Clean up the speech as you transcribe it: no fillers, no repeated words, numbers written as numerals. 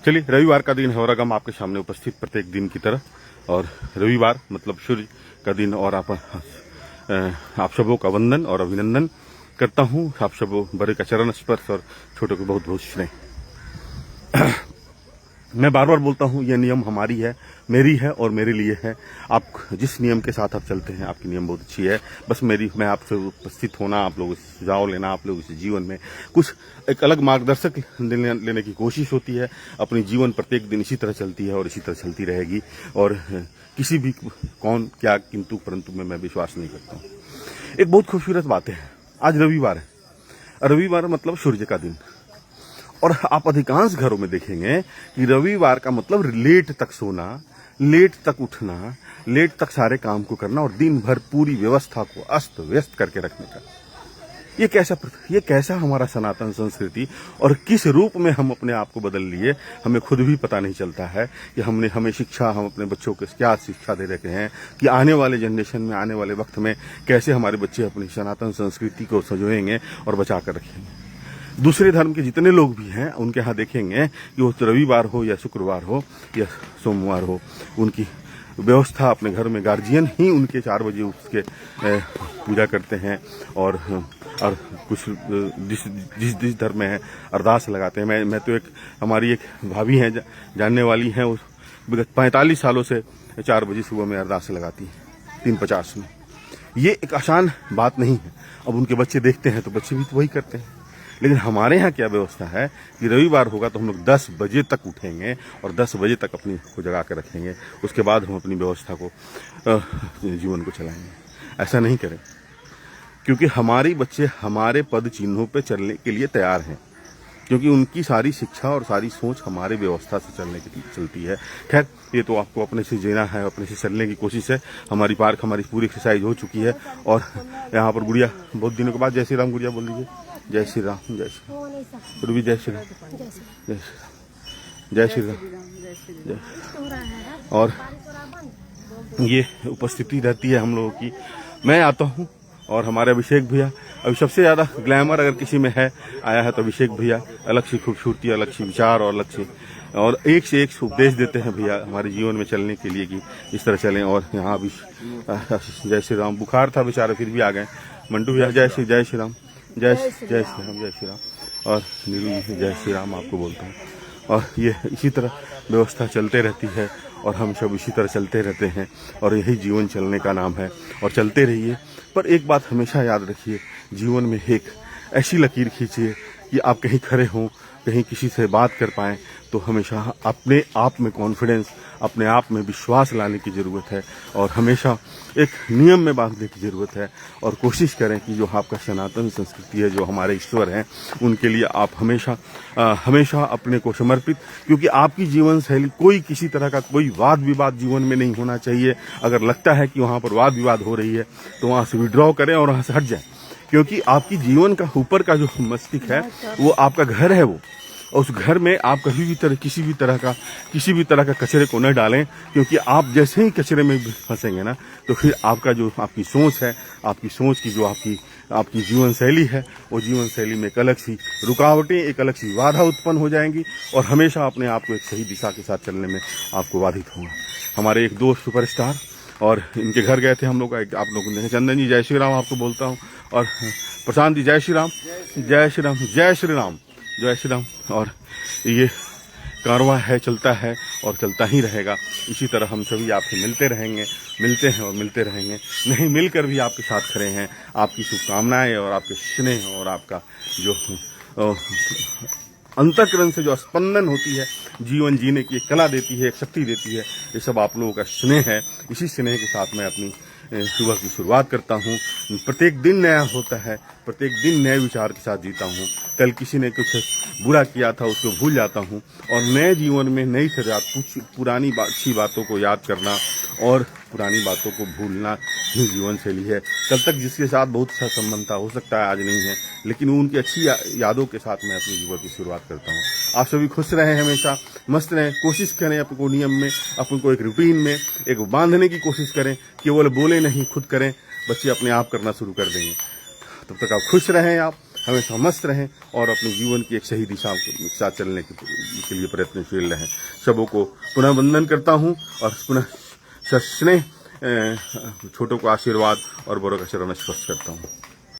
चलिए, रविवार का दिन है और हम आपके सामने उपस्थित प्रत्येक दिन की तरह। और रविवार मतलब सूर्य का दिन, और आप सबों का वंदन और अभिनंदन करता हूँ। आप सबों बड़े का चरण स्पर्श और छोटों को बहुत बहुत स्नेह। मैं बार बार बोलता हूँ, यह नियम हमारी है, मेरी है और मेरे लिए है। आप जिस नियम के साथ आप चलते हैं, आपकी नियम बहुत अच्छी है। बस मैं आपसे उपस्थित होना, आप लोगों से सुझाव लेना, आप लोगों से जीवन में कुछ एक अलग मार्गदर्शक लेने की कोशिश होती है। अपनी जीवन प्रत्येक दिन इसी तरह चलती है और इसी तरह चलती रहेगी। और किसी भी कौन क्या किंतु परंतु में मैं विश्वास नहीं करता हूँ। एक बहुत खूबसूरत बात है, आज रविवार है। रविवार मतलब सूर्य का दिन। और आप अधिकांश घरों में देखेंगे कि रविवार का मतलब लेट तक सोना, लेट तक उठना, लेट तक सारे काम को करना और दिन भर पूरी व्यवस्था को अस्त व्यस्त करके रखने का। ये कैसा हमारा सनातन संस्कृति और किस रूप में हम अपने आप को बदल लिए, हमें खुद भी पता नहीं चलता है कि हम अपने बच्चों को क्या शिक्षा दे रखे हैं कि आने वाले जनरेशन में, आने वाले वक्त में कैसे हमारे बच्चे अपनी सनातन संस्कृति को संजोएंगे और बचा कर रखेंगे। दूसरे धर्म के जितने लोग भी हैं उनके यहाँ देखेंगे कि वो रविवार हो या शुक्रवार हो या सोमवार हो, उनकी व्यवस्था अपने घर में गार्जियन ही उनके 4 बजे उसके पूजा करते हैं और कुछ जिस धर्म में है अरदास लगाते हैं। मैं तो हमारी एक भाभी हैं, जानने वाली हैं, वो 45 सालों से 4 बजे सुबह में अरदास लगाती हैं 3:50 में। ये एक आसान बात नहीं है। अब उनके बच्चे देखते हैं तो बच्चे भी तो वही करते हैं। लेकिन हमारे यहाँ क्या व्यवस्था है कि रविवार होगा तो हम लोग 10 बजे तक उठेंगे और 10 बजे तक अपनी को जगा कर रखेंगे। उसके बाद हम अपनी व्यवस्था को जीवन को चलाएंगे। ऐसा नहीं करें, क्योंकि हमारे बच्चे हमारे पद चिन्हों पे चलने के लिए तैयार हैं, क्योंकि उनकी सारी शिक्षा और सारी सोच हमारे व्यवस्था से चलती है। खैर, ये तो आपको अपने से जीना है, अपने से चलने की कोशिश है। हमारी पूरी एक्सरसाइज हो चुकी है। और यहाँ पर गुड़िया बहुत दिनों के बाद जय श्री राम गुड़िया बोल दीजिए। जय श्री राम, जय श्री राम, भी जय श्री राम, जय श्री राम, जय श्री राम। और ये उपस्थिति रहती है हम लोगों की। मैं आता हूँ और हमारे अभिषेक भैया, अभी सबसे ज्यादा ग्लैमर अगर किसी में है आया है तो अभिषेक भैया। अलग सी खूबसूरती, अलग सी विचार और अलग से और एक से एक उपदेश देते हैं भैया हमारे जीवन में चलने के लिए कि इस तरह चलें। और यहाँ भी जय श्री राम, बुखार था बेचारे फिर भी आ गए। मंटू भैया जय श्री राम, जय श्री राम, जय श्री राम। और नीलू जय श्री राम आपको बोलता हूँ। और ये इसी तरह व्यवस्था चलते रहती है और हम सब इसी तरह चलते रहते हैं और यही जीवन चलने का नाम है। और चलते रहिए, पर एक बात हमेशा याद रखिए, जीवन में एक ऐसी लकीर खींचिए कि आप कहीं खड़े हों, कहीं किसी से बात कर पाएं, तो हमेशा अपने आप में कॉन्फिडेंस, अपने आप में विश्वास लाने की ज़रूरत है और हमेशा एक नियम में बांधने की ज़रूरत है। और कोशिश करें कि जो आपका सनातन संस्कृति है, जो हमारे ईश्वर हैं, उनके लिए आप हमेशा अपने को समर्पित, क्योंकि आपकी जीवन शैली कोई किसी तरह का कोई वाद विवाद जीवन में नहीं होना चाहिए। अगर लगता है कि वहाँ पर वाद विवाद हो रही है तो वहाँ से विड्रॉ करें और वहाँ से हट जाएं, क्योंकि आपकी जीवन का ऊपर का जो मस्तिष्क है वो आपका घर है वो। और उस घर में आप किसी भी तरह का कचरे को न डालें, क्योंकि आप जैसे ही कचरे में फंसेंगे ना, तो फिर आपकी सोच है, आपकी सोच की जो आपकी जीवन शैली है, वो जीवन शैली में एक अलग सी रुकावटें, एक अलग सी बाधा उत्पन्न हो जाएंगी और हमेशा अपने आप को एक सही दिशा के साथ चलने में आपको बाधित होगा। हमारे एक दोस्त सुपरस्टार, और इनके घर गए थे हम लोग, आप लोगों ने, चंदन जी जय श्री राम आपको बोलता हूँ, और प्रशांत जी जय श्री राम, जय श्री राम, जय श्री राम, जय श्री राम। और ये कारवां है, चलता है और चलता ही रहेगा। इसी तरह हम सभी आपसे मिलते हैं और मिलते रहेंगे। नहीं मिलकर भी आपके साथ खड़े हैं। आपकी शुभकामनाएं और आपके स्नेह और आपका जो अंतःकरण से जो स्पंदन होती है, जीवन जीने की एक कला देती है, एक शक्ति देती है, ये सब आप लोगों का स्नेह है। इसी स्नेह के साथ मैं अपनी सुबह की शुरुआत करता हूँ। प्रत्येक दिन नया होता है, प्रत्येक दिन नए विचार के साथ जीता हूँ। कल किसी ने कुछ बुरा किया था उसको भूल जाता हूँ और नए जीवन में नई शुरुआत, पुरानी अच्छी बातों को याद करना और पुरानी बातों को भूलना ही जीवन शैली है। कल तक जिसके साथ बहुत अच्छा संबंध था, हो सकता है आज नहीं है, लेकिन उनकी अच्छी यादों के साथ मैं अपनी जीवन की शुरुआत करता हूँ। आप सभी खुश रहें, हमेशा मस्त रहें, कोशिश करें अपन को नियम में, अपन को एक रूटीन में एक बांधने की कोशिश करें। केवल बोले नहीं, खुद करें, बच्चे अपने आप करना शुरू कर देंगे। तब तक आप खुश रहें, आप हमेशा मस्त रहें और अपने जीवन की एक सही दिशा के साथ चलने के लिए प्रयत्नशील रहें। सबों को पुनः वंदन करता हूँ और पुनः सस्नेह छोटों को आशीर्वाद और बड़ों का चरण स्पर्श करता हूँ।